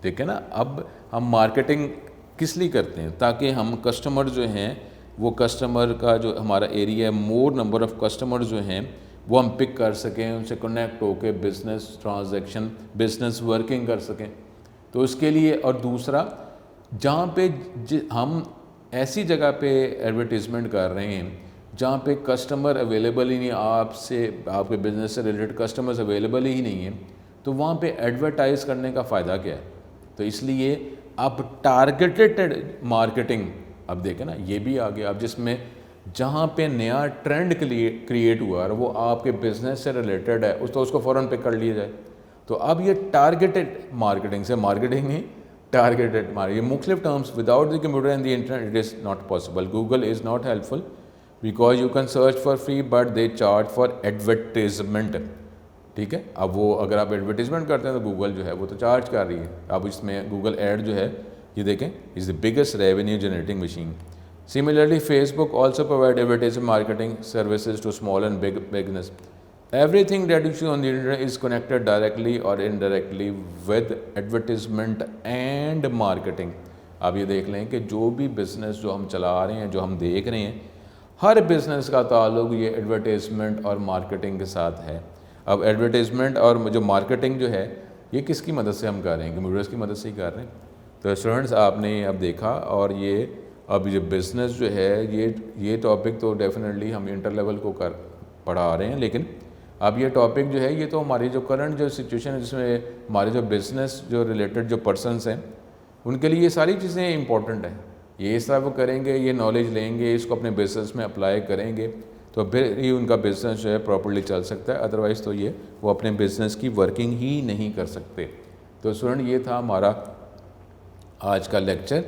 دیکھیں نا، اب ہم marketing کس لیے کرتے ہیں؟ تاکہ ہم کسٹمر جو ہیں وہ کسٹمر کا جو ہمارا ایریا ہے، مور نمبر آف کسٹمر جو ہیں وہ ہم پک کر سکیں، ان سے کنیکٹ ہو کے بزنس ٹرانزیکشن، بزنس ورکنگ کر سکیں. تو اس کے لیے، اور دوسرا جہاں پہ ہم ایسی جگہ پہ ایڈورٹیزمنٹ کر رہے ہیں جہاں پہ کسٹمر اویلیبل ہی نہیں، آپ کے بزنس سے ریلیٹڈ کسٹمرز اویلیبل ہی نہیں ہیں، تو وہاں پہ ایڈورٹائز کرنے کا فائدہ کیا ہے؟ تو اس لیے اب ٹارگیٹڈ مارکیٹنگ، اب دیکھیں نا یہ بھی آ گیا، اب جس میں جہاں پہ نیا ٹرینڈ کریٹ ہوا اور وہ آپ کے بزنس سے ریلیٹڈ ہے، اس کو فوراً پک کر لیا جائے۔ تو اب یہ ٹارگیٹڈ مارکیٹنگ سے، مارکیٹنگ نہیں، ٹارگیٹڈ یہ مختلف terms, without the computer and the internet it is not possible. Google is not helpful because you can search for free but they charge for advertisement, ٹھیک ہے؟ اب وہ اگر آپ ایڈورٹیزمنٹ کرتے ہیں تو گوگل جو ہے وہ تو چارج کر رہی ہے۔ اب اس میں گوگل ایڈ جو ہے یہ دیکھیں is the biggest revenue generating machine. Similarly, Facebook also provide advertising marketing services to small and big business. Everything that you see on the internet is connected directly or indirectly with advertisement and marketing. آپ یہ دیکھ لیں کہ جو بھی business جو ہم چلا رہے ہیں، جو ہم دیکھ رہے ہیں، ہر بزنس کا تعلق یہ ایڈورٹیزمنٹ اور مارکیٹنگ کے ساتھ ہے۔ اب ایڈورٹیزمنٹ اور جو مارکیٹنگ جو ہے یہ کس کی مدد سے ہم کر رہے ہیں؟ کمپیوٹرز کی مدد سے ہی کر رہے ہیں۔ تو اسٹوڈنٹس آپ نے اب دیکھا، اور یہ اب یہ بزنس جو ہے یہ ٹاپک تو ڈیفینیٹلی ہم انٹر لیول کو پڑھا رہے ہیں، لیکن اب یہ ٹاپک جو ہے یہ تو ہماری جو کرنٹ جو سچویشن ہے جس میں ہمارے جو بزنس جو ریلیٹڈ جو پرسنس ہیں ان کے لیے یہ ساری چیزیں امپورٹنٹ ہیں۔ یہ اس طرح وہ کریں گے، یہ نالج لیں گے، اس کو اپنے بزنس میں اپلائی کریں گے تو پھر ہی ان کا بزنس جو ہے پراپرلی چل سکتا ہے، ادروائز تو یہ وہ اپنے بزنس کی ورکنگ ہی نہیں کر سکتے۔ تو اسٹوڈنٹ یہ تھا ہمارا آج کا lecture,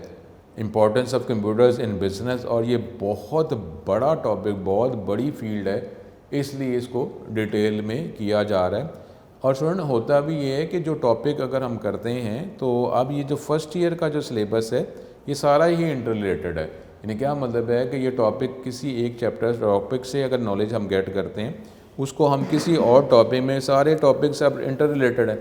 importance of computers in business, اور یہ بہت بڑا ٹاپک، بہت بڑی فیلڈ ہے، اس لیے اس کو ڈیٹیل میں کیا جا رہا ہے۔ اور اسٹوڈنٹ ہوتا بھی یہ ہے کہ جو ٹاپک اگر ہم کرتے ہیں تو اب یہ جو فرسٹ ایئر کا جو سلیبس ہے یہ سارا ہی انٹر ریلیٹڈ ہے۔ یعنی کیا مطلب ہے کہ یہ ٹاپک کسی ایک ٹاپک سے اگر نالج ہم گیٹ کرتے ہیں اس کو ہم کسی اور ٹاپک میں، سارے ٹاپک سے اب انٹر ریلیٹڈ ہے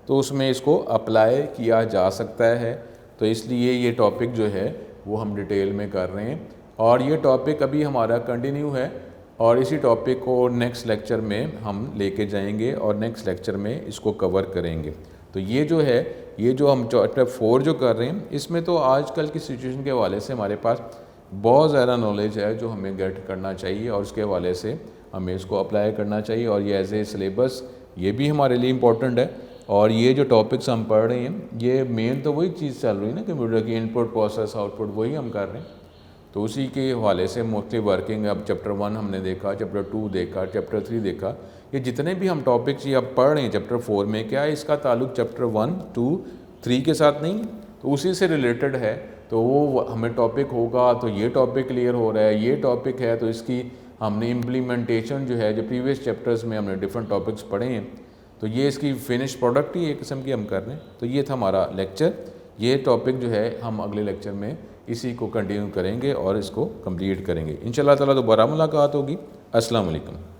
تو اس میں اس کو اپلائی کیا جا سکتا ہے۔ تو اس لیے یہ ٹاپک جو ہے وہ ہم ڈیٹیل میں کر رہے ہیں، اور یہ ٹاپک ابھی ہمارا کنٹینیو ہے، اور اسی ٹاپک کو نیکسٹ لیکچر میں ہم لے کے جائیں گے اور نیکسٹ لیکچر میں اس کو کور کریں گے۔ تو یہ جو ہے، یہ جو ہم چیپٹر 4 جو کر رہے ہیں اس میں تو آج کل کی سچویشن کے حوالے سے ہمارے پاس بہت زیادہ نالج ہے جو ہمیں گیٹ کرنا چاہیے، اور اس کے حوالے سے ہمیں اس کو اپلائی کرنا چاہیے، اور یہ ایز اے سلیبس یہ بھی ہمارے لیے امپورٹنٹ ہے۔ اور یہ جو ٹاپکس ہم پڑھ رہے ہیں یہ مین تو وہی چیز چل رہی ہے نا، کمپیوٹر کی ان پٹ پروسیس آؤٹ پٹ وہی ہم کر رہے ہیں، تو اسی کے حوالے سے مختلف ورکنگ، اب چیپٹر 1 ہم نے دیکھا، چیپٹر 2 دیکھا، چیپٹر 3 دیکھا، یہ جتنے بھی ہم ٹاپکس یہ اب پڑھ رہے ہیں چیپٹر 4 میں، کیا اس کا تعلق چیپٹر 1 2 3 کے ساتھ نہیں، تو اسی سے ریلیٹڈ ہے، تو وہ ہمیں ٹاپک ہوگا تو یہ ٹاپک کلیئر ہو رہا ہے، یہ ٹاپک ہے تو اس کی ہم نے امپلیمنٹیشن جو ہے جو پریویس چیپٹرز میں ہم نے ڈفرینٹ ٹاپکس پڑھے ہیں تو یہ اس کی فنش پروڈکٹ ہی ایک قسم کی ہم کر رہے ہیں۔ تو یہ تھا ہمارا لیکچر، یہ ٹاپک جو ہے ہم اگلے لیکچر میں اسی کو کنٹینیو کریں گے اور اس کو کمپلیٹ کریں گے۔ انشاءاللہ تعالیٰ دوبارہ ملاقات ہوگی۔ السلام علیکم۔